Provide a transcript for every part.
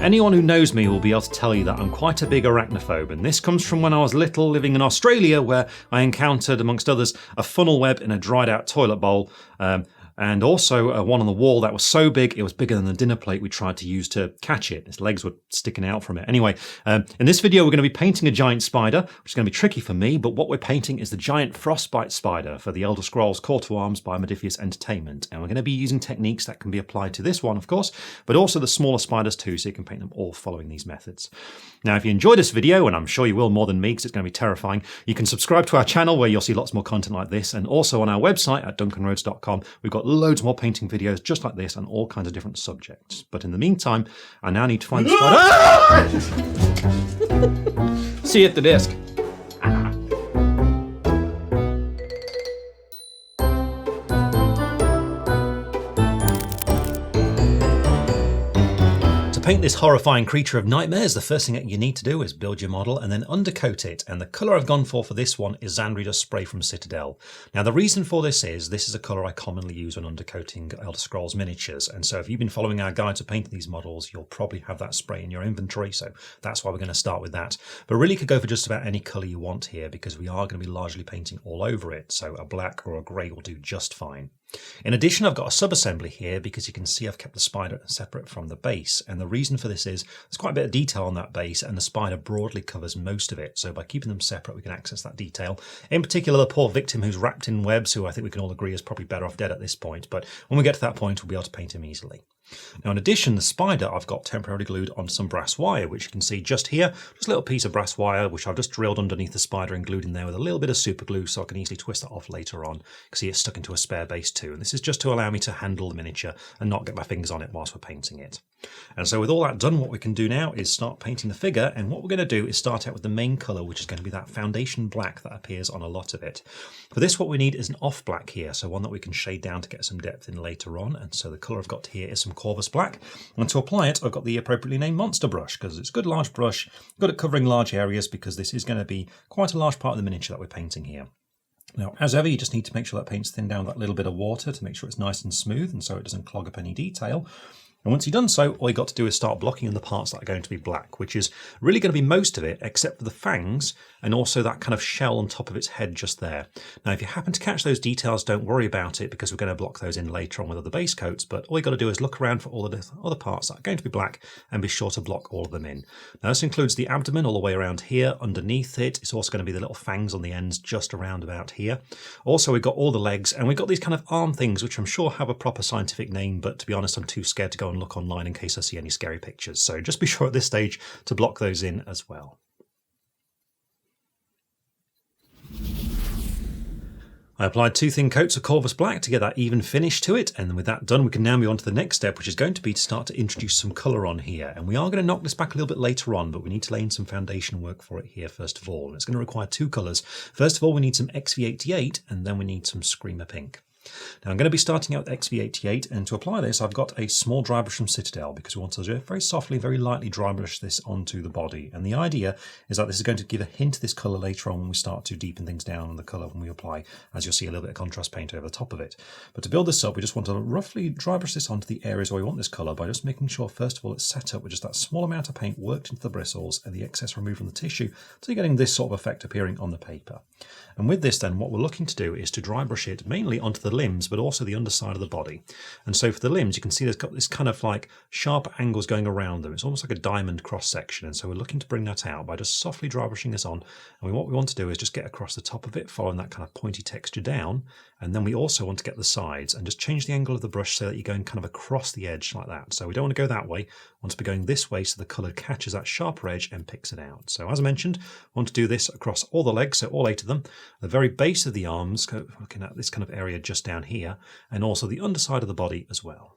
Anyone who knows me will be able to tell you that I'm quite a big arachnophobe, and this comes from when I was little living in Australia, where I encountered, amongst others, a funnel web in a dried out toilet bowl, and also one on the wall that was so big it was bigger than the dinner plate we tried to use to catch it. Its legs were sticking out from it. Anyway, in this video we're going to be painting a giant spider, which is going to be tricky for me, but what we're painting is the Giant Frostbite Spider for the Elder Scrolls Call to Arms by Modiphiüs Entertainment, and we're going to be using techniques that can be applied to this one, of course, but also the smaller spiders too, so you can paint them all following these methods. Now, if you enjoy this video, and I'm sure you will more than me because it's going to be terrifying, you can subscribe to our channel where you'll see lots more content like this, and also on our website at duncanrhodes.com we've got loads more painting videos just like this on all kinds of different subjects. But in the meantime, I now need to find the spider. See you at the desk. To paint this horrifying creature of nightmares, the first thing that you need to do is build your model and then undercoat it. And the colour I've gone for this one is Zandri Dust Spray from Citadel. Now the reason for this is a colour I commonly use when undercoating Elder Scrolls miniatures. And so if you've been following our guide to painting these models, you'll probably have that spray in your inventory. So that's why we're going to start with that. But really you could go for just about any colour you want here because we are going to be largely painting all over it. So a black or a grey will do just fine. In addition, I've got a sub-assembly here because you can see I've kept the spider separate from the base, and the reason for this is there's quite a bit of detail on that base and the spider broadly covers most of it, so by keeping them separate we can access that detail. In particular, the poor victim who's wrapped in webs, who I think we can all agree is probably better off dead at this point, but when we get to that point we'll be able to paint him easily. Now in addition, the spider I've got temporarily glued on some brass wire, which you can see just here, just a little piece of brass wire which I've just drilled underneath the spider and glued in there with a little bit of super glue so I can easily twist that off later on. You can see it's stuck into a spare base too, and this is just to allow me to handle the miniature and not get my fingers on it whilst we're painting it. And so with all that done, what we can do now is start painting the figure, and what we're going to do is start out with the main colour, which is going to be that foundation black that appears on a lot of it. For this what we need is an off black here, so one that we can shade down to get some depth in later on, and so the colour I've got here is some Corvus Black, and to apply it I've got the appropriately named monster brush because it's a good large brush, good at covering large areas because this is going to be quite a large part of the miniature that we're painting here. Now, as ever, you just need to make sure that paint's thinned down that little bit of water to make sure it's nice and smooth and so it doesn't clog up any detail. And once you've done so, all you've got to do is start blocking in the parts that are going to be black, which is really going to be most of it, except for the fangs and also that kind of shell on top of its head just there. Now, if you happen to catch those details, don't worry about it because we're going to block those in later on with other base coats, but all you've got to do is look around for all the other parts that are going to be black and be sure to block all of them in. Now, this includes the abdomen all the way around here, underneath it. It's also going to be the little fangs on the ends just around about here. Also, we've got all the legs, and we've got these kind of arm things, which I'm sure have a proper scientific name, but to be honest, I'm too scared to go and look online in case I see any scary pictures. So just be sure at this stage to block those in as well. I applied 2 thin coats of Corvus Black to get that even finish to it, and then with that done we can now move on to the next step, which is going to be to start to introduce some colour on here. And we are going to knock this back a little bit later on, but we need to lay in some foundation work for it here first of all. And it's going to require 2 colours. First of all we need some XV88 and then we need some Screamer Pink. Now I'm going to be starting out with XV88, and to apply this I've got a small dry brush from Citadel because we want to very softly, very lightly dry brush this onto the body. And the idea is that this is going to give a hint of this colour later on when we start to deepen things down on the colour when we apply, as you'll see, a little bit of contrast paint over the top of it. But to build this up we just want to roughly dry brush this onto the areas where we want this colour by just making sure first of all it's set up with just that small amount of paint worked into the bristles and the excess removed from the tissue, so you're getting this sort of effect appearing on the paper. And with this then what we're looking to do is to dry brush it mainly onto the limbs but also the underside of the body. And so for the limbs you can see there's got this kind of like sharp angles going around them. It's almost like a diamond cross section, and so we're looking to bring that out by just softly dry brushing this on. And what we want to do is just get across the top of it following that kind of pointy texture down, and then we also want to get the sides and just change the angle of the brush so that you're going kind of across the edge like that. So we don't want to go that way, we want to be going this way so the colour catches that sharper edge and picks it out. So as I mentioned, I want to do this across all the legs, so all 8 of them, the very base of the arms, looking at this kind of area just down here, and also the underside of the body as well.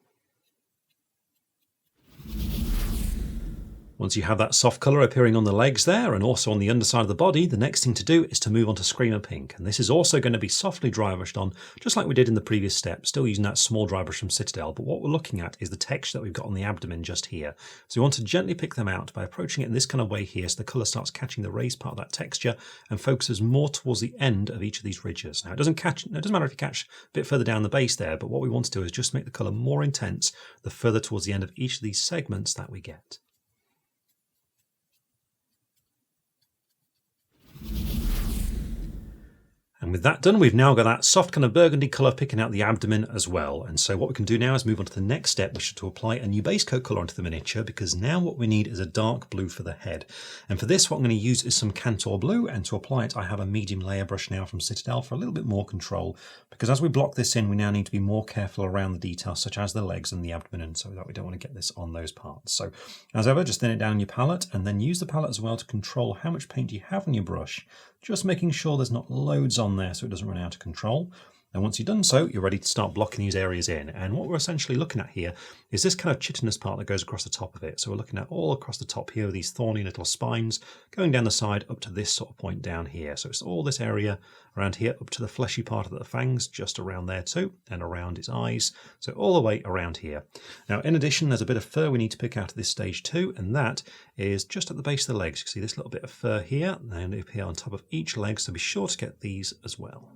Once you have that soft colour appearing on the legs there and also on the underside of the body, the next thing to do is to move on to Screamer Pink. And this is also going to be softly dry brushed on, just like we did in the previous step, still using that small dry brush from Citadel. But what we're looking at is the texture that we've got on the abdomen just here. So we want to gently pick them out by approaching it in this kind of way here, so the colour starts catching the raised part of that texture and focuses more towards the end of each of these ridges. Now it doesn't matter if you catch a bit further down the base there, but what we want to do is just make the colour more intense the further towards the end of each of these segments that we get. And with that done, we've now got that soft kind of burgundy colour picking out the abdomen as well. And so what we can do now is move on to the next step, which is to apply a new base coat colour onto the miniature, because now what we need is a dark blue for the head. And for this, what I'm going to use is some Kantor Blue, and to apply it, I have a medium layer brush now from Citadel for a little bit more control, because as we block this in, we now need to be more careful around the details, such as the legs and the abdomen, and so that we don't want to get this on those parts. So as ever, just thin it down on your palette, and then use the palette as well to control how much paint you have on your brush, just making sure there's not loads on there so it doesn't run out of control. And once you've done so, you're ready to start blocking these areas in. And what we're essentially looking at here is this kind of chitinous part that goes across the top of it. So we're looking at all across the top here with these thorny little spines going down the side up to this sort of point down here. So it's all this area around here up to the fleshy part of the fangs, just around there too, and around its eyes. So all the way around here. Now, in addition, there's a bit of fur we need to pick out at this stage too, and that is just at the base of the legs. You can see this little bit of fur here, and up here on top of each leg, so be sure to get these as well.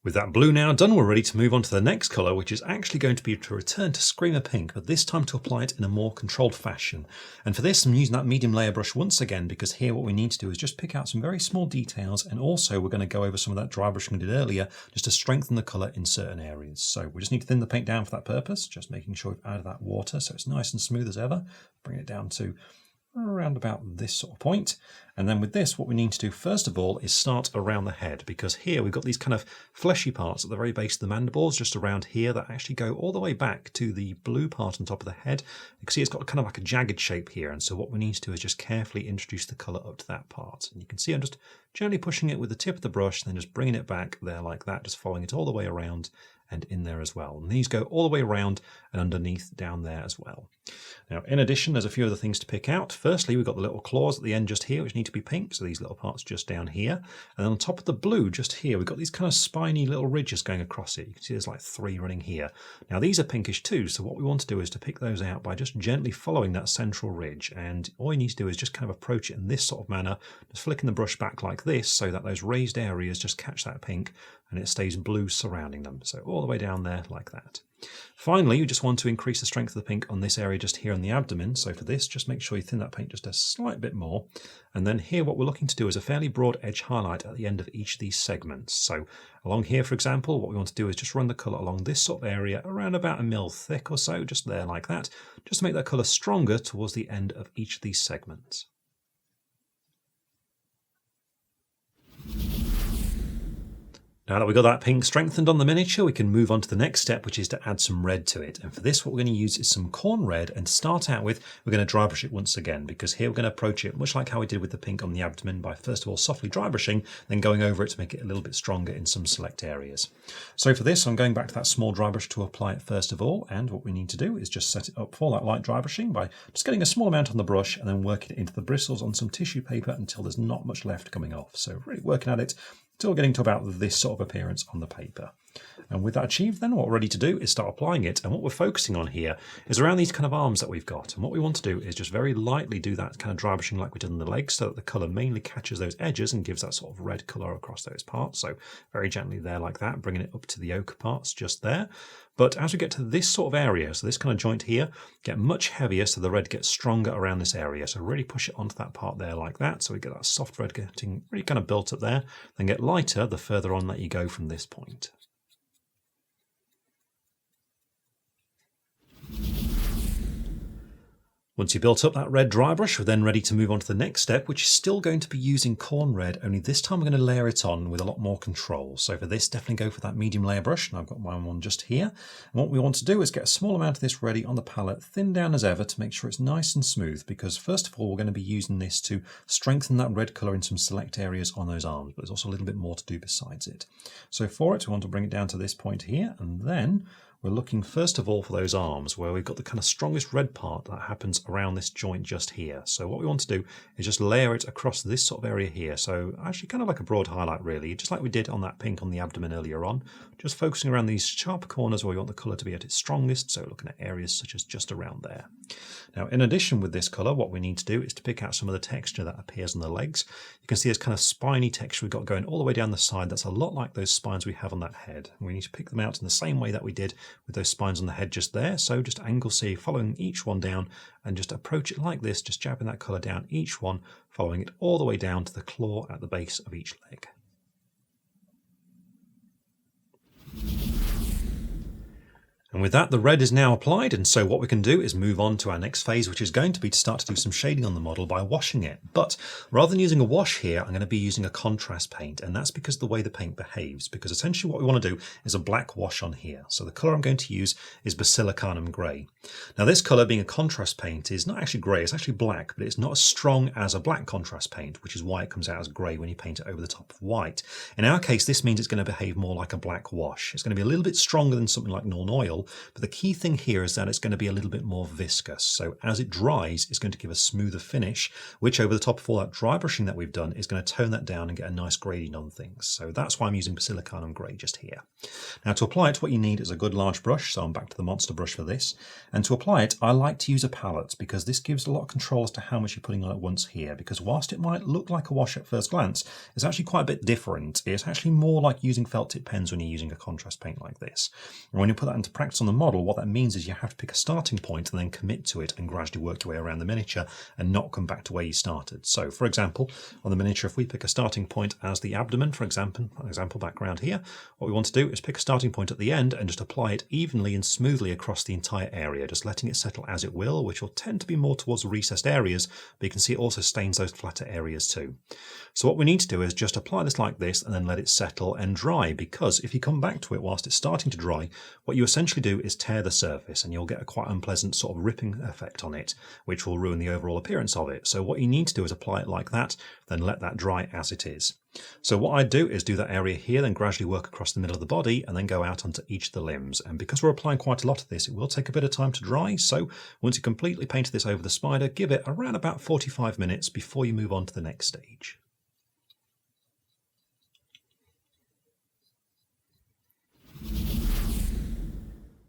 With that blue now done, we're ready to move on to the next colour, which is actually going to be to return to Screamer Pink, but this time to apply it in a more controlled fashion. And for this, I'm using that medium layer brush once again, because here what we need to do is just pick out some very small details, and also we're going to go over some of that dry brushing we did earlier, just to strengthen the colour in certain areas. So we just need to thin the paint down for that purpose, just making sure we've added that water so it's nice and smooth as ever. Bring it down to around about this sort of point. And then with this, what we need to do first of all is start around the head, because here we've got these kind of fleshy parts at the very base of the mandibles, just around here, that actually go all the way back to the blue part on top of the head. You can see it's got kind of like a jagged shape here, and so what we need to do is just carefully introduce the colour up to that part. And you can see I'm just gently pushing it with the tip of the brush, then just bringing it back there like that, just following it all the way around and in there as well. And these go all the way around and underneath down there as well. Now, in addition, there's a few other things to pick out. Firstly, we've got the little claws at the end just here, which need to be pink, so these little parts just down here. And then on top of the blue just here, we've got these kind of spiny little ridges going across it. You can see there's like 3 running here. Now, these are pinkish too, so what we want to do is to pick those out by just gently following that central ridge. And all you need to do is just kind of approach it in this sort of manner, just flicking the brush back like this, so that those raised areas just catch that pink, and it stays blue surrounding them. So all the way down there like that. Finally, you just want to increase the strength of the pink on this area just here on the abdomen. So for this, just make sure you thin that paint just a slight bit more. And then here, what we're looking to do is a fairly broad edge highlight at the end of each of these segments. So along here, for example, what we want to do is just run the colour along this sort of area around about 1 mil thick or so, just there like that, just to make that colour stronger towards the end of each of these segments. Now that we've got that pink strengthened on the miniature, we can move on to the next step, which is to add some red to it. And for this, what we're going to use is some Khorne Red, and to start out with, we're going to dry brush it once again, because here we're going to approach it much like how we did with the pink on the abdomen, by first of all softly dry brushing, then going over it to make it a little bit stronger in some select areas. So for this, I'm going back to that small dry brush to apply it first of all, and what we need to do is just set it up for that light dry brushing by just getting a small amount on the brush and then working it into the bristles on some tissue paper until there's not much left coming off. So really working at it until getting to about this sort of appearance on the paper. And with that achieved, then what we're ready to do is start applying it. And what we're focusing on here is around these kind of arms that we've got. And what we want to do is just very lightly do that kind of dry brushing like we did on the legs, so that the colour mainly catches those edges and gives that sort of red colour across those parts. So very gently there like that, bringing it up to the ochre parts just there. But as we get to this sort of area, so this kind of joint here, get much heavier so the red gets stronger around this area. So really push it onto that part there like that, so we get that soft red getting really kind of built up there, then get lighter the further on that you go from this point. Once you've built up that red dry brush, we're then ready to move on to the next step, which is still going to be using Khorne Red, only this time we're going to layer it on with a lot more control. So for this, definitely go for that medium layer brush, and I've got my one just here. And what we want to do is get a small amount of this ready on the palette, thin down as ever to make sure it's nice and smooth, because first of all, we're going to be using this to strengthen that red colour in some select areas on those arms, but there's also a little bit more to do besides it. So for it, we want to bring it down to this point here, and then we're looking first of all for those arms where we've got the kind of strongest red part that happens around this joint just here. So what we want to do is just layer it across this sort of area here. So actually kind of like a broad highlight really, just like we did on that pink on the abdomen earlier on, just focusing around these sharp corners where we want the colour to be at its strongest. So looking at areas such as just around there. Now in addition with this colour, what we need to do is to pick out some of the texture that appears on the legs. You can see this kind of spiny texture we've got going all the way down the side. That's a lot like those spines we have on that head. And we need to pick them out in the same way that we did with those spines on the head just there. So just angle C, following each one down and just approach it like this, just jabbing that colour down each one, following it all the way down to the claw at the base of each leg. And with that, the red is now applied, and so what we can do is move on to our next phase, which is going to be to start to do some shading on the model by washing it. But rather than using a wash here, I'm going to be using a contrast paint, and that's because of the way the paint behaves, because essentially what we want to do is a black wash on here. So the colour I'm going to use is Basilicanum Grey. Now this colour, being a contrast paint, is not actually grey, it's actually black, but it's not as strong as a black contrast paint, which is why it comes out as grey when you paint it over the top of white. In our case, this means it's going to behave more like a black wash. It's going to be a little bit stronger than something like Norn Oil, but the key thing here is that it's going to be a little bit more viscous. So as it dries, it's going to give a smoother finish, which over the top of all that dry brushing that we've done is going to tone that down and get a nice gradient on things. So that's why I'm using Basilicanum Grey just here. Now to apply it, what you need is a good large brush. So I'm back to the monster brush for this. And to apply it, I like to use a palette because this gives a lot of control as to how much you're putting on at once here. Because whilst it might look like a wash at first glance, it's actually quite a bit different. It's actually more like using felt tip pens when you're using a contrast paint like this. And when you put that into practice on the model, what that means is you have to pick a starting point and then commit to it and gradually work your way around the miniature and not come back to where you started. So for example, on the miniature, if we pick a starting point as the abdomen, for example background here, what we want to do is pick a starting point at the end and just apply it evenly and smoothly across the entire area, just letting it settle as it will, which will tend to be more towards the recessed areas, but you can see it also stains those flatter areas too. So what we need to do is just apply this like this and then let it settle and dry, because if you come back to it whilst it's starting to dry, what you essentially do is tear the surface and you'll get a quite unpleasant sort of ripping effect on it, which will ruin the overall appearance of it. So what you need to do is apply it like that, then let that dry as it is. So what I do is do that area here, then gradually work across the middle of the body and then go out onto each of the limbs. And because we're applying quite a lot of this, it will take a bit of time to dry. So once you completely painted this over the spider, give it around about 45 minutes before you move on to the next stage.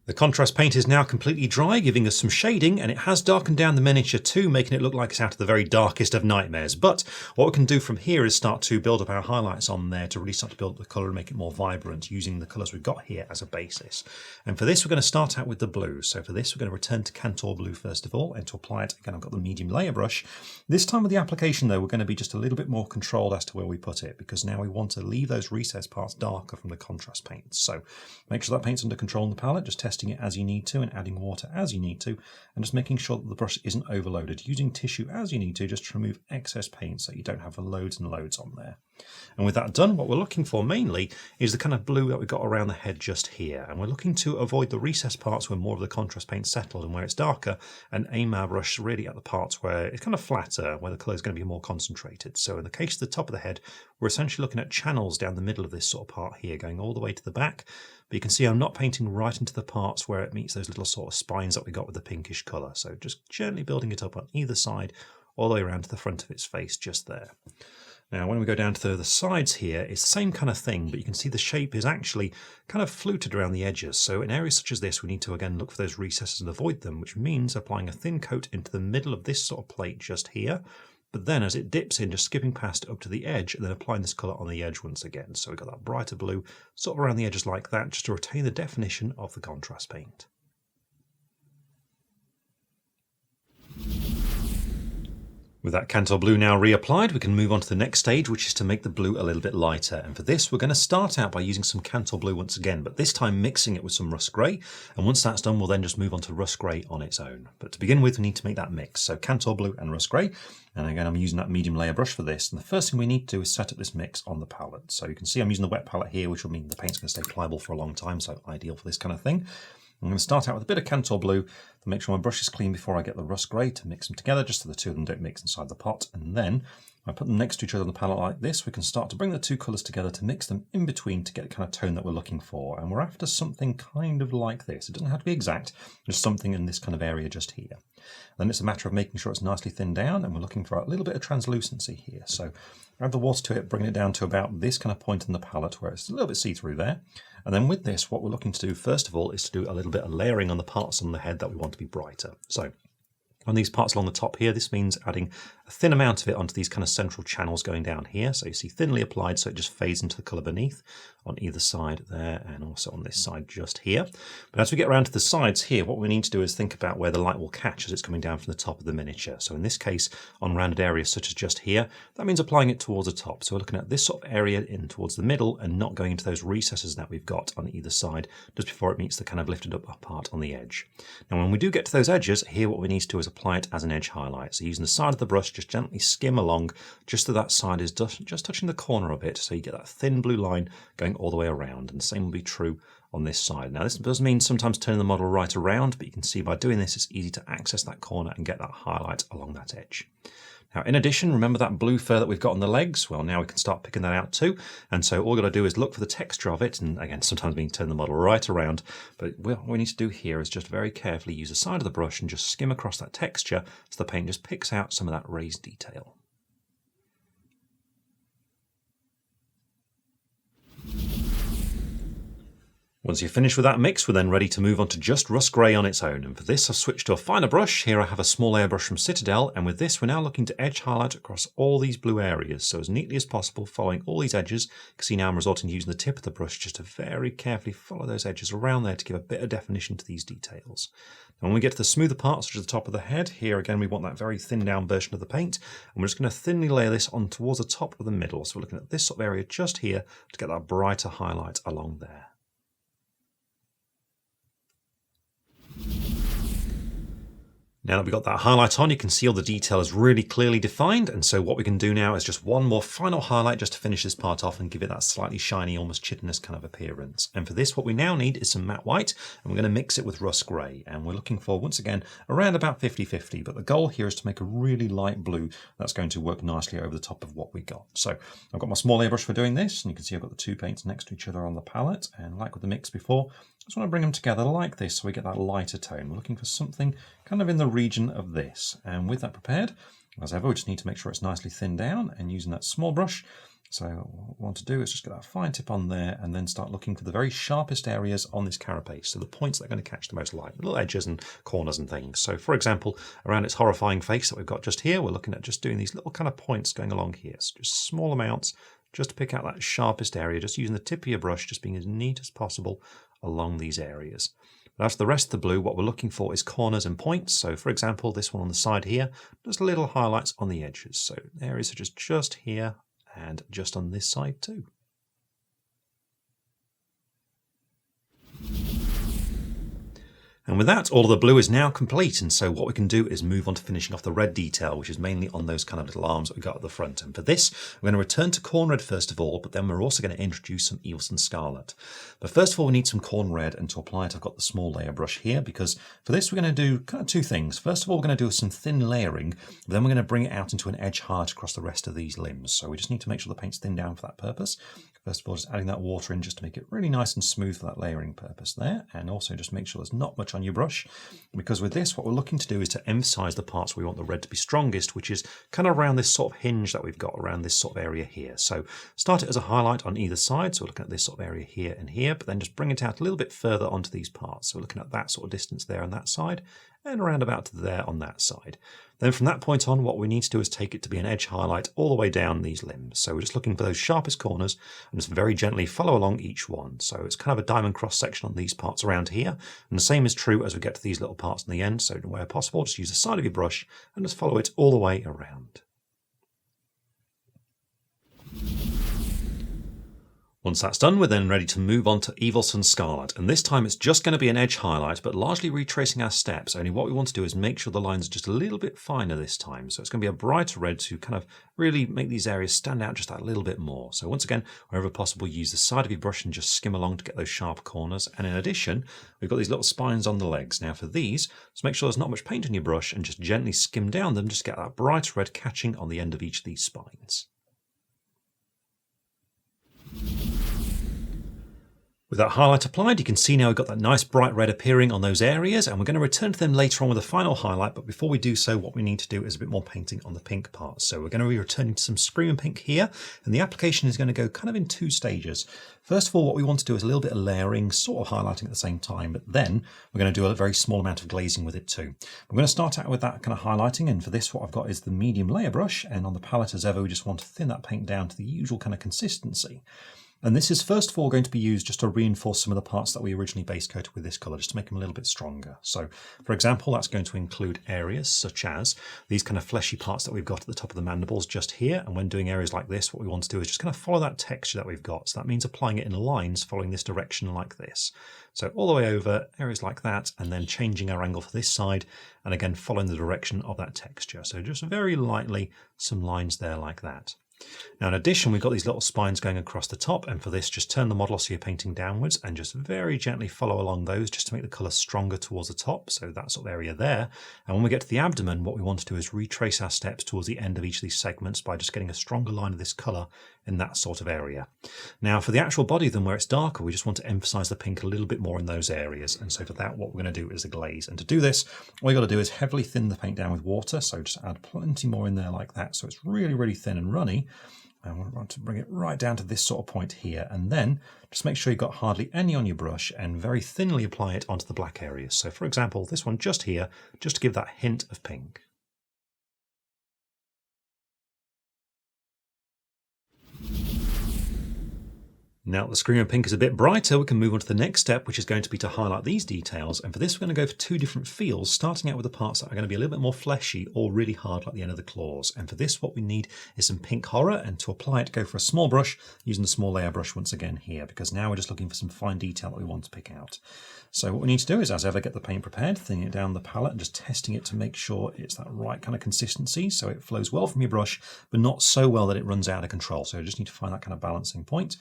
The contrast paint is now completely dry, giving us some shading, and it has darkened down the miniature too, making it look like it's out of the very darkest of nightmares. But what we can do from here is start to build up our highlights on there to really start to build up the colour and make it more vibrant using the colours we've got here as a basis. And for this, we're going to start out with the blue. So for this, we're going to return to Kantor Blue first of all, and to apply it, again, I've got the medium layer brush. This time with the application though, we're going to be just a little bit more controlled as to where we put it, because now we want to leave those recessed parts darker from the contrast paint. So make sure that paint's under control on the palette, just testing it as you need to and adding water as you need to, and just making sure that the brush isn't overloaded, using tissue as you need to just to remove excess paint so you don't have loads and loads on there. And with that done, what we're looking for mainly is the kind of blue that we've got around the head just here, and we're looking to avoid the recessed parts where more of the contrast paint settled and where it's darker, and aim our brush really at the parts where it's kind of flatter, where the colour is going to be more concentrated. So in the case of the top of the head, we're essentially looking at channels down the middle of this sort of part here, going all the way to the back. But you can see I'm not painting right into the parts where it meets those little sort of spines that we got with the pinkish colour. So just gently building it up on either side, all the way around to the front of its face just there. Now when we go down to the sides here, it's the same kind of thing, but you can see the shape is actually kind of fluted around the edges. So in areas such as this, we need to again look for those recesses and avoid them, which means applying a thin coat into the middle of this sort of plate just here. But then as it dips in, just skipping past it up to the edge and then applying this colour on the edge once again. So we've got that brighter blue sort of around the edges like that, just to retain the definition of the contrast paint. With that Kantor Blue now reapplied, we can move on to the next stage, which is to make the blue a little bit lighter. And for this, we're going to start out by using some Kantor Blue once again, but this time mixing it with some Russ Grey. And once that's done, we'll then just move on to Russ Grey on its own. But to begin with, we need to make that mix. So Kantor Blue and Russ Grey. And again, I'm using that medium layer brush for this. And the first thing we need to do is set up this mix on the palette. So you can see I'm using the wet palette here, which will mean the paint's going to stay pliable for a long time, so ideal for this kind of thing. I'm going to start out with a bit of Kantor Blue to make sure my brush is clean before I get the Russ Grey to mix them together, just so the two of them don't mix inside the pot. And then I put them next to each other on the palette like this. We can start to bring the two colours together to mix them in between to get the kind of tone that we're looking for. And we're after something kind of like this. It doesn't have to be exact, just something in this kind of area just here. Then it's a matter of making sure it's nicely thinned down, and we're looking for a little bit of translucency here. So add the water to it, bring it down to about this kind of point in the palette where it's a little bit see-through there. And then with this, what we're looking to do first of all is to do a little bit of layering on the parts on the head that we want to be brighter. So on these parts along the top here, this means adding a thin amount of it onto these kind of central channels going down here. So you see thinly applied, so it just fades into the colour beneath on either side there, and also on this side just here. But as we get around to the sides here, what we need to do is think about where the light will catch as it's coming down from the top of the miniature. So in this case, on rounded areas such as just here, that means applying it towards the top. So we're looking at this sort of area in towards the middle and not going into those recesses that we've got on either side just before it meets the kind of lifted up part on the edge. Now when we do get to those edges, here what we need to do is apply it as an edge highlight. So using the side of the brush, just gently skim along just so that side is just touching the corner of it, so you get that thin blue line going all the way around, and the same will be true on this side. Now this does mean sometimes turning the model right around, but you can see by doing this it's easy to access that corner and get that highlight along that edge. Now in addition, remember that blue fur that we've got on the legs? Well, now we can start picking that out too, and so all we've got to do is look for the texture of it, and again sometimes we can turn the model right around, but what we need to do here is just very carefully use the side of the brush and just skim across that texture so the paint just picks out some of that raised detail. Once you're finished with that mix, we're then ready to move on to just Russ Grey on its own. And for this, I've switched to a finer brush. Here I have a small layer brush from Citadel. And with this, we're now looking to edge highlight across all these blue areas. So as neatly as possible, following all these edges. You can see now I'm resorting to using the tip of the brush just to very carefully follow those edges around there to give a bit of definition to these details. And when we get to the smoother parts, such as the top of the head, here again, we want that very thinned down version of the paint. And we're just going to thinly layer this on towards the top of the middle. So we're looking at this sort of area just here to get that brighter highlight along there. Now that we've got that highlight on, you can see all the detail is really clearly defined, and so what we can do now is just one more final highlight just to finish this part off and give it that slightly shiny, almost chitinous kind of appearance. And for this, what we now need is some matte white, and we're going to mix it with Russ Grey, and we're looking for, once again, around about 50-50, but the goal here is to make a really light blue that's going to work nicely over the top of what we got. So I've got my small airbrush for doing this, and you can see I've got the two paints next to each other on the palette, and like with the mix before, I just want to bring them together like this so we get that lighter tone. We're looking for something kind of in the region of this. And with that prepared, as ever, we just need to make sure it's nicely thinned down, and using that small brush. So what we want to do is just get that fine tip on there and then start looking for the very sharpest areas on this carapace. So the points that are going to catch the most light, little edges and corners and things. So for example, around its horrifying face that we've got just here, we're looking at just doing these little kind of points going along here. So just small amounts, just to pick out that sharpest area, just using the tip of your brush, just being as neat as possible along these areas. But as for the rest of the blue, what we're looking for is corners and points. So for example, this one on the side here, just little highlights on the edges. So areas such as just here and just on this side too. And with that, all of the blue is now complete, and so what we can do is move on to finishing off the red detail, which is mainly on those kind of little arms that we got at the front. And for this, we're going to return to Khorne Red first of all, but then we're also going to introduce some Evilson Scarlet. But first of all, we need some Khorne Red, and to apply it, I've got the small layer brush here, because for this, we're going to do kind of two things. First of all, we're going to do some thin layering, but then we're going to bring it out into an edge highlight across the rest of these limbs. So we just need to make sure the paint's thinned down for that purpose. First of all, just adding that water in just to make it really nice and smooth for that layering purpose there. And also just make sure there's not much on your brush, because with this, what we're looking to do is to emphasize the parts where we want the red to be strongest, which is kind of around this sort of hinge that we've got around this sort of area here. So start it as a highlight on either side. So we're looking at this sort of area here and here, but then just bring it out a little bit further onto these parts. So we're looking at that sort of distance there on that side and around about to there on that side. Then from that point on, what we need to do is take it to be an edge highlight all the way down these limbs. So we're just looking for those sharpest corners and just very gently follow along each one. So it's kind of a diamond cross section on these parts around here. And the same is true as we get to these little parts in the end. So where possible, just use the side of your brush and just follow it all the way around. Once that's done, we're then ready to move on to Evil Sunz Scarlet, and this time it's just going to be an edge highlight, but largely retracing our steps, only what we want to do is make sure the lines are just a little bit finer this time. So it's going to be a brighter red to kind of really make these areas stand out just that little bit more. So once again, wherever possible, use the side of your brush and just skim along to get those sharp corners. And in addition, we've got these little spines on the legs. Now for these, just make sure there's not much paint on your brush and just gently skim down them, just get that bright red catching on the end of each of these spines. With that highlight applied, you can see now we've got that nice bright red appearing on those areas, and we're going to return to them later on with a final highlight, but before we do so, what we need to do is a bit more painting on the pink parts. So we're going to be returning to some Screaming Pink here, and the application is going to go kind of in two stages. First of all, what we want to do is a little bit of layering, sort of highlighting at the same time, but then we're going to do a very small amount of glazing with it too. We're going to start out with that kind of highlighting, and for this what I've got is the medium layer brush, and on the palette as ever we just want to thin that paint down to the usual kind of consistency. And this is first of all going to be used just to reinforce some of the parts that we originally base coated with this colour, just to make them a little bit stronger. So for example, that's going to include areas such as these kind of fleshy parts that we've got at the top of the mandibles just here. And when doing areas like this, what we want to do is just kind of follow that texture that we've got. So that means applying it in lines following this direction like this. So all the way over, areas like that, and then changing our angle for this side, and again following the direction of that texture. So just very lightly some lines there like that. Now in addition, we've got these little spines going across the top, and for this just turn the model so you're painting downwards and just very gently follow along those just to make the colour stronger towards the top, so that sort of area there. And when we get to the abdomen, what we want to do is retrace our steps towards the end of each of these segments by just getting a stronger line of this colour in that sort of area. Now for the actual body then, where it's darker, we just want to emphasise the pink a little bit more in those areas, and so for that what we're going to do is a glaze. And to do this, all you've got to do is heavily thin the paint down with water, so just add plenty more in there like that, so it's really, really thin and runny. And we want to bring it right down to this sort of point here, and then just make sure you've got hardly any on your brush and very thinly apply it onto the black areas. So for example, this one just here, just to give that hint of pink. Now that the Screaming Pink is a bit brighter, we can move on to the next step, which is going to be to highlight these details. And for this, we're going to go for two different feels, starting out with the parts that are going to be a little bit more fleshy or really hard like the end of the claws. And for this, what we need is some pink horror, and to apply it, go for a small brush, using the small layer brush once again here, because now we're just looking for some fine detail that we want to pick out. So what we need to do is, as ever, get the paint prepared, thinning it down the palette and just testing it to make sure it's that right kind of consistency, so it flows well from your brush, but not so well that it runs out of control. So you just need to find that kind of balancing point.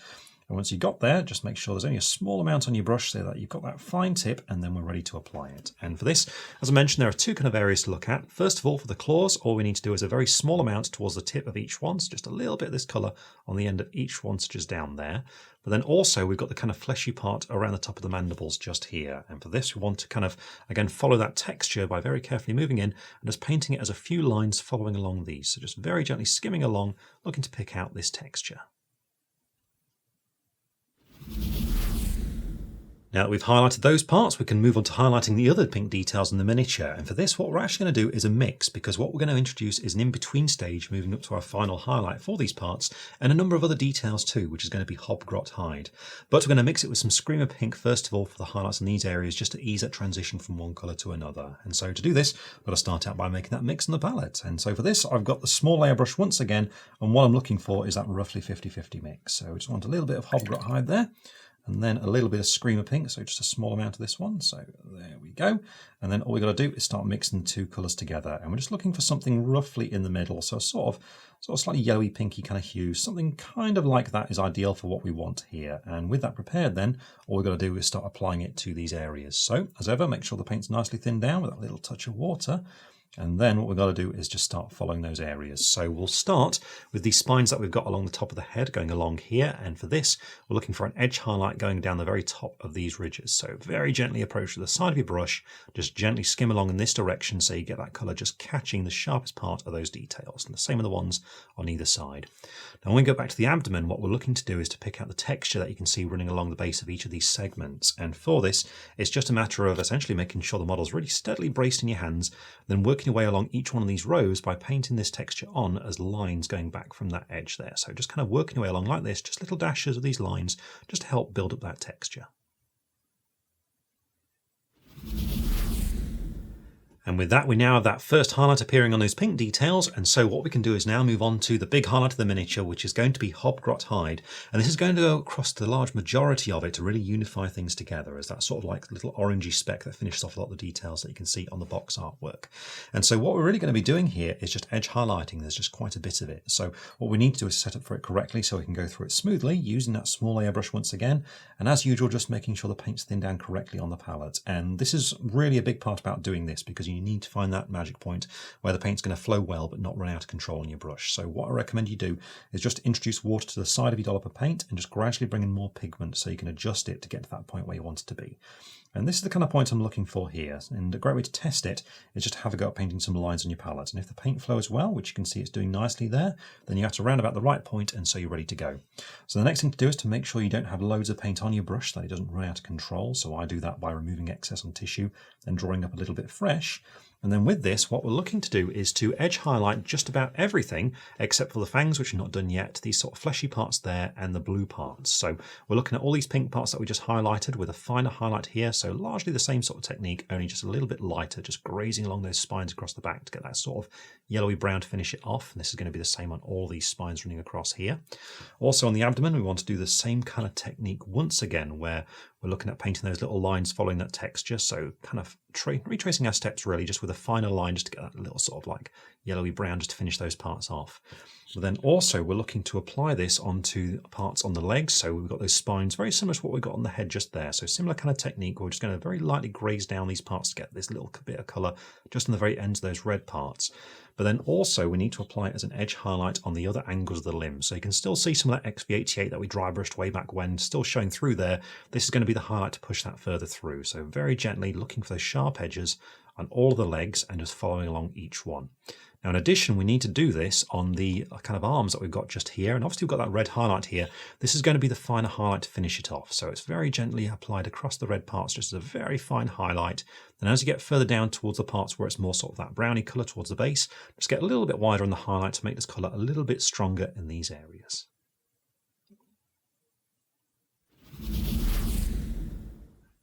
And once you've got there, just make sure there's only a small amount on your brush so that you've got that fine tip, and then we're ready to apply it. And for this, as I mentioned, there are two kind of areas to look at. First of all, for the claws, all we need to do is a very small amount towards the tip of each one, so just a little bit of this colour on the end of each one, such as down there. But then also we've got the kind of fleshy part around the top of the mandibles just here. And for this, we want to kind of, again, follow that texture by very carefully moving in and just painting it as a few lines following along these. So just very gently skimming along, looking to pick out this texture. Now that we've highlighted those parts, we can move on to highlighting the other pink details in the miniature. And for this, what we're actually going to do is a mix, because what we're going to introduce is an in-between stage moving up to our final highlight for these parts, and a number of other details too, which is going to be Hobgrot Hide. But we're going to mix it with some Screamer Pink first of all for the highlights in these areas, just to ease that transition from one colour to another. And so to do this, I've got to start out by making that mix on the palette. And so for this, I've got the small layer brush once again, and what I'm looking for is that roughly 50-50 mix. So I just want a little bit of Hobgrot Hide there, and then a little bit of Screamer Pink, so just a small amount of this one. So there we go. And then all we've got to do is start mixing the two colours together. And we're just looking for something roughly in the middle. So sort of slightly yellowy, pinky kind of hue. Something kind of like that is ideal for what we want here. And with that prepared then, all we've got to do is start applying it to these areas. So as ever, make sure the paint's nicely thinned down with that little touch of water. And then what we've got to do is just start following those areas. So we'll start with these spines that we've got along the top of the head going along here. And for this, we're looking for an edge highlight going down the very top of these ridges. So very gently approach to the side of your brush, just gently skim along in this direction so you get that colour just catching the sharpest part of those details. And the same with the ones on either side. Now when we go back to the abdomen, what we're looking to do is to pick out the texture that you can see running along the base of each of these segments. And for this, it's just a matter of essentially making sure the model's really steadily braced in your hands, then working your way along each one of these rows by painting this texture on as lines going back from that edge there. So just kind of working your way along like this, just little dashes of these lines just to help build up that texture. And with that, we now have that first highlight appearing on those pink details. And so what we can do is now move on to the big highlight of the miniature, which is going to be Hobgrot Hide. And this is going to go across the large majority of it to really unify things together as that sort of like little orangey speck that finishes off a lot of the details that you can see on the box artwork. And so what we're really going to be doing here is just edge highlighting. There's just quite a bit of it. So what we need to do is set up for it correctly so we can go through it smoothly using that small airbrush once again. And as usual, just making sure the paint's thinned down correctly on the palette. And this is really a big part about doing this because you need to find that magic point where the paint's going to flow well but not run out of control on your brush. So what I recommend you do is just introduce water to the side of your dollop of paint and just gradually bring in more pigment so you can adjust it to get to that point where you want it to be. And this is the kind of point I'm looking for here. And a great way to test it is just to have a go at painting some lines on your palette. And if the paint flows well, which you can see it's doing nicely there, then you have to round about the right point and so you're ready to go. So the next thing to do is to make sure you don't have loads of paint on your brush, that it doesn't run out of control. So I do that by removing excess on tissue and drawing up a little bit fresh. And then with this, what we're looking to do is to edge highlight just about everything except for the fangs, which are not done yet, these sort of fleshy parts there and the blue parts. So we're looking at all these pink parts that we just highlighted with a finer highlight here. So largely the same sort of technique, only just a little bit lighter, just grazing along those spines across the back to get that sort of yellowy brown to finish it off. And this is going to be the same on all these spines running across here. Also on the abdomen, we want to do the same kind of technique once again, where we're looking at painting those little lines following that texture. So kind of retracing our steps really just with a finer line just to get that little sort of like yellowy brown just to finish those parts off. But then also we're looking to apply this onto parts on the legs. So we've got those spines very similar to what we've got on the head just there. So similar kind of technique. We're just going to very lightly graze down these parts to get this little bit of colour just on the very ends of those red parts. But then also we need to apply it as an edge highlight on the other angles of the limb. So you can still see some of that XV88 that we dry brushed way back when still showing through there. This is going to be the highlight to push that further through. So very gently looking for those sharp edges on all of the legs and just following along each one. Now, in addition, we need to do this on the kind of arms that we've got just here. And obviously we've got that red highlight here. This is going to be the finer highlight to finish it off. So it's very gently applied across the red parts, just as a very fine highlight. Then as you get further down towards the parts where it's more sort of that browny colour towards the base, just get a little bit wider on the highlight to make this colour a little bit stronger in these areas.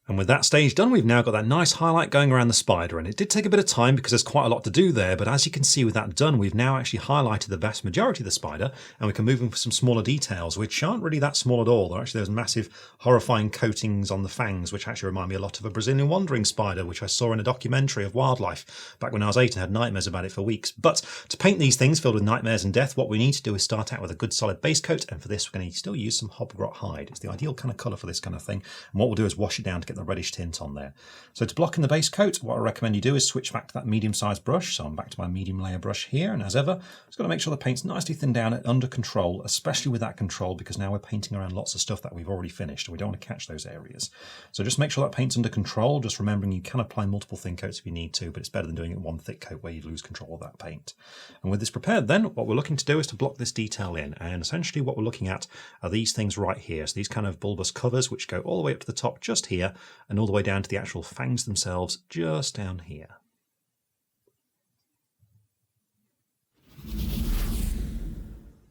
And with that stage done, we've now got that nice highlight going around the spider. And it did take a bit of time because there's quite a lot to do there. But as you can see with that done, we've now actually highlighted the vast majority of the spider. And we can move in for some smaller details, which aren't really that small at all. They're actually those massive, horrifying coatings on the fangs, which actually remind me a lot of a Brazilian wandering spider, which I saw in a documentary of wildlife back when I was 8 and had nightmares about it for weeks. But to paint these things filled with nightmares and death, what we need to do is start out with a good solid base coat. And for this, we're going to still use some Hobgrot Hide. It's the ideal kind of colour for this kind of thing. And what we'll do is wash it down to get the reddish tint on there. So to block in the base coat, what I recommend you do is switch back to that medium-sized brush. So I'm back to my medium layer brush here, and as ever, just got to make sure the paint's nicely thinned down and under control, especially with that control, because now we're painting around lots of stuff that we've already finished, and we don't want to catch those areas. So just make sure that paint's under control, just remembering you can apply multiple thin coats if you need to, but it's better than doing it in one thick coat where you lose control of that paint. And with this prepared then, what we're looking to do is to block this detail in, and essentially what we're looking at are these things right here. So these kind of bulbous covers, which go all the way up to the top just here, and all the way down to the actual fangs themselves just down here.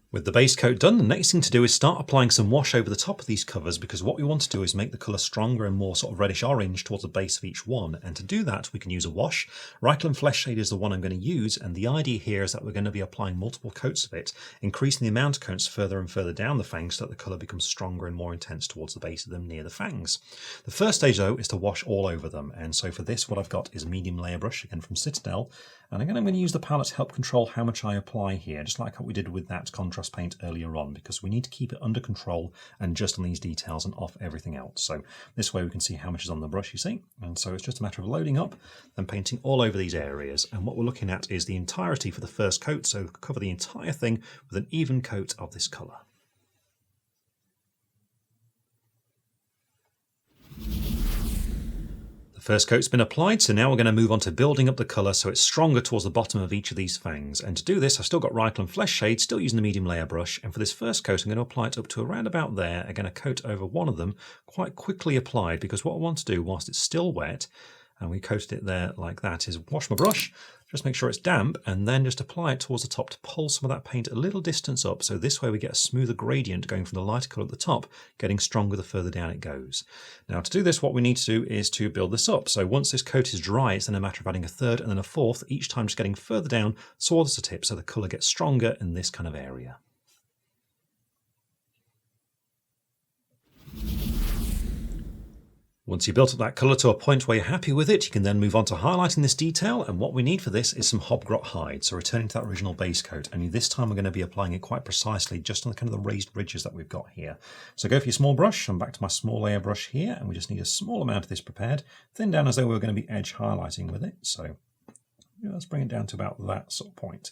With the base coat done, the next thing to do is start applying some wash over the top of these covers, because what we want to do is make the colour stronger and more sort of reddish orange towards the base of each one. And to do that, we can use a wash. Reikland Fleshshade is the one I'm going to use, and the idea here is that we're going to be applying multiple coats of it, increasing the amount of coats further and further down the fangs so that the colour becomes stronger and more intense towards the base of them near the fangs. The first stage though is to wash all over them, and so for this what I've got is a medium layer brush, again from Citadel, and again I'm going to use the palette to help control how much I apply here, just like what we did with that contrast contrast paint earlier on, because we need to keep it under control and just on these details and off everything else. So this way we can see how much is on the brush, you see. And so it's just a matter of loading up and painting all over these areas. And what we're looking at is the entirety for the first coat, so cover the entire thing with an even coat of this colour. First coat's been applied, so now we're going to move on to building up the colour so it's stronger towards the bottom of each of these fangs. And to do this, I've still got Reikland Fleshshade, still using the medium layer brush, and for this first coat I'm going to apply it up to around about there. Again, a coat over one of them, quite quickly applied, because what I want to do whilst it's still wet, and we coated it there like that, is wash my brush, just make sure it's damp, and then just apply it towards the top to pull some of that paint a little distance up, so this way we get a smoother gradient going from the lighter colour at the top, getting stronger the further down it goes. Now to do this, what we need to do is to build this up. So once this coat is dry, it's then a matter of adding a third and then a fourth, each time just getting further down towards the tip so the colour gets stronger in this kind of area. Once you've built up that colour to a point where you're happy with it, you can then move on to highlighting this detail, and what we need for this is some Hobgrot Hide, so returning to that original base coat, only this time we're going to be applying it quite precisely just on the kind of the raised ridges that we've got here. So go for your small brush, I'm back to my small layer brush here, and we just need a small amount of this prepared, thin down as though we were going to be edge highlighting with it, so let's bring it down to about that sort of point.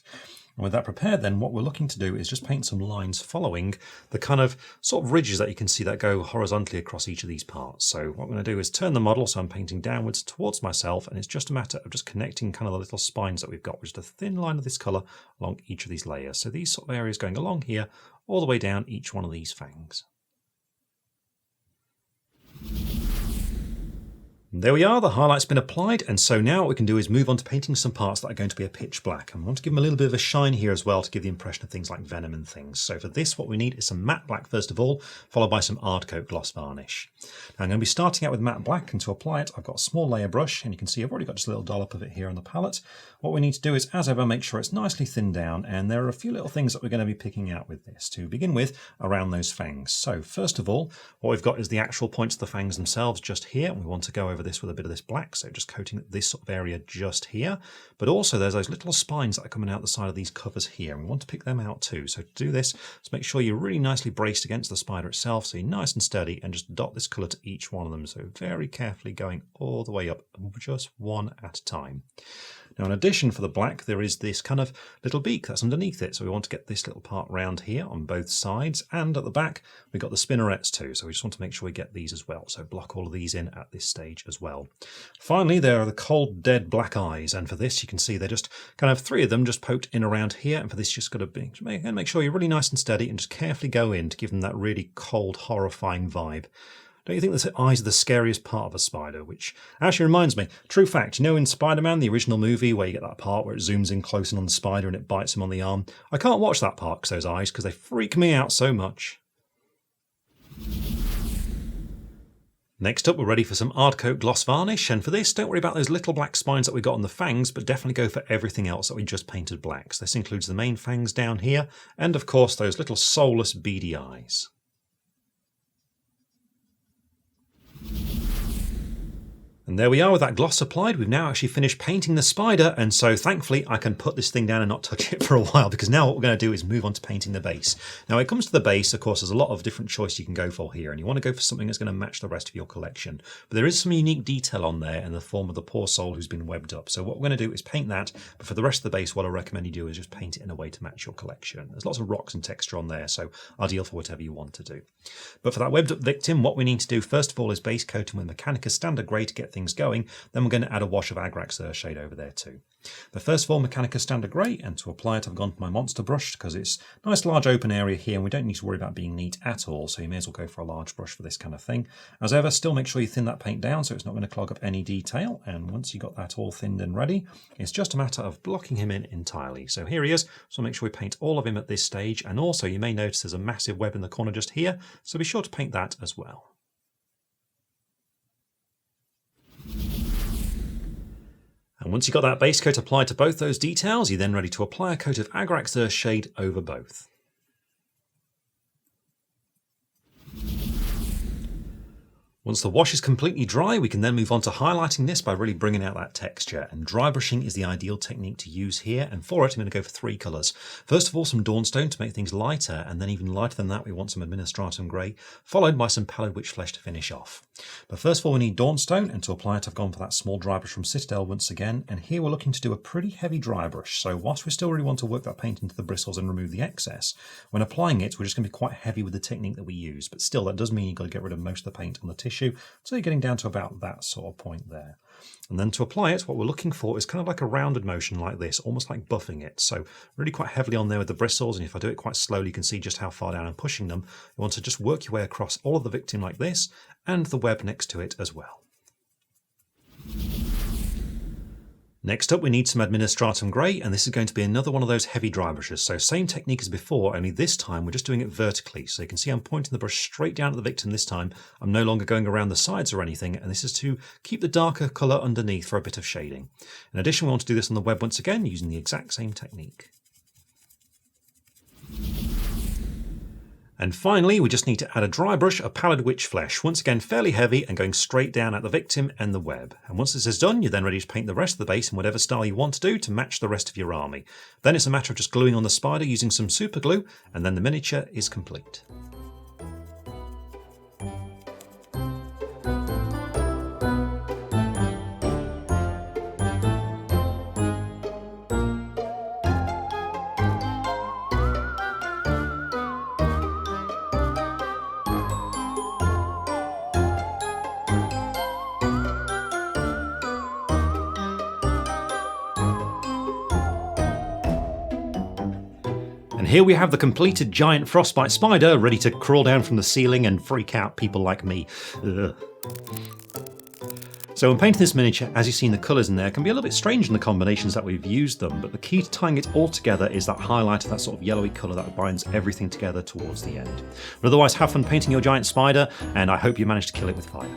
And with that prepared, then what we're looking to do is just paint some lines following the kind of sort of ridges that you can see that go horizontally across each of these parts. So what I'm going to do is turn the model so I'm painting downwards towards myself, and it's just a matter of just connecting kind of the little spines that we've got, which is a thin line of this colour along each of these layers. So these sort of areas going along here, all the way down each one of these fangs. There we are, the highlight's been applied, and so now what we can do is move on to painting some parts that are going to be a pitch black. And I want to give them a little bit of a shine here as well to give the impression of things like venom and things. So for this, what we need is some matte black first of all, followed by some Aaarrgghhhh gloss varnish. Now I'm going to be starting out with matte black, and to apply it, I've got a small layer brush, and you can see I've already got just a little dollop of it here on the palette. What we need to do is, as ever, make sure it's nicely thinned down, and there are a few little things that we're going to be picking out with this. To begin with, around those fangs. So first of all, what we've got is the actual points of the fangs themselves just here, and we want to go over this with a bit of this black. So just coating this sort of area just here, but also there's those little spines that are coming out the side of these covers here, and we want to pick them out too. So to do this, just make sure you're really nicely braced against the spider itself, so you're nice and steady, and just dot this colour to each one of them, so very carefully going all the way up, just one at a time. Now in addition, for the black, there is this kind of little beak that's underneath it, so we want to get this little part round here on both sides, and at the back we've got the spinnerets too, so we just want to make sure we get these as well, so block all of these in at this stage as well. Finally, there are the cold dead black eyes, and for this you can see they're just kind of three of them just poked in around here, and for this you just got to make sure you're really nice and steady and just carefully go in to give them that really cold, horrifying vibe. Don't you think the eyes are the scariest part of a spider? Which actually reminds me, true fact, you know in Spider-Man, the original movie, where you get that part where it zooms in close in on the spider and it bites him on the arm? I can't watch that part because those eyes, because they freak me out so much. Next up, we're ready for some Aaarrgghhhh gloss varnish, and for this, don't worry about those little black spines that we got on the fangs, but definitely go for everything else that we just painted black. So this includes the main fangs down here, and of course those little soulless beady eyes. And there we are with that gloss applied. We've now actually finished painting the spider, and so thankfully I can put this thing down and not touch it for a while, because now what we're going to do is move on to painting the base. Now when it comes to the base, of course, there's a lot of different choice you can go for here, and you want to go for something that's going to match the rest of your collection. But there is some unique detail on there in the form of the poor soul who's been webbed up. So what we're going to do is paint that, but for the rest of the base, what I recommend you do is just paint it in a way to match your collection. There's lots of rocks and texture on there, so ideal for whatever you want to do. But for that webbed up victim, what we need to do first of all is base coat him with Mechanicus Standard Grey to get things going. Then we're going to add a wash of Aaarrgghhhh shade over there too. But first of all, Mechanicus Standard Grey, and to apply it I've gone for my monster brush because it's a nice large open area here and we don't need to worry about being neat at all, so you may as well go for a large brush for this kind of thing. As ever, still make sure you thin that paint down so it's not going to clog up any detail, and once you've got that all thinned and ready, it's just a matter of blocking him in entirely. So here he is, so make sure we paint all of him at this stage, and also you may notice there's a massive web in the corner just here, so be sure to paint that as well. And once you've got that base coat applied to both those details, you're then ready to apply a coat of Aaarrgghhhh shade over both. Once the wash is completely dry, we can then move on to highlighting this by really bringing out that texture. And dry brushing is the ideal technique to use here. And for it, I'm going to go for 3 colours. First of all, some Dawnstone to make things lighter. And then even lighter than that, we want some Administratum Grey, followed by some Pallid Witch Flesh to finish off. But first of all, we need Dawnstone. And to apply it, I've gone for that small dry brush from Citadel once again. And here we're looking to do a pretty heavy dry brush. So whilst we still really want to work that paint into the bristles and remove the excess, when applying it, we're just going to be quite heavy with the technique that we use. But still, that does mean you've got to get rid of most of the paint on the tissue. So you're getting down to about that sort of point there. And then to apply it, what we're looking for is kind of like a rounded motion like this, almost like buffing it. So really quite heavily on there with the bristles. And if I do it quite slowly, you can see just how far down I'm pushing them. You want to just work your way across all of the victim like this and the web next to it as well. Next up, we need some Administratum Grey, and this is going to be another one of those heavy dry brushes. So same technique as before, only this time we're just doing it vertically. So you can see I'm pointing the brush straight down at the victim this time. I'm no longer going around the sides or anything, and this is to keep the darker colour underneath for a bit of shading. In addition, we want to do this on the web once again, using the exact same technique. And finally, we just need to add a dry brush of Pallid Witch Flesh, once again fairly heavy and going straight down at the victim and the web. And once this is done, you're then ready to paint the rest of the base in whatever style you want to do to match the rest of your army. Then it's a matter of just gluing on the spider using some super glue, and then the miniature is complete. And here we have the completed Giant Frostbite Spider ready to crawl down from the ceiling and freak out people like me. Ugh. So when painting this miniature, as you've seen, the colours in there can be a little bit strange in the combinations that we've used them, but the key to tying it all together is that highlight of that sort of yellowy colour that binds everything together towards the end. But otherwise, have fun painting your giant spider, and I hope you manage to kill it with fire.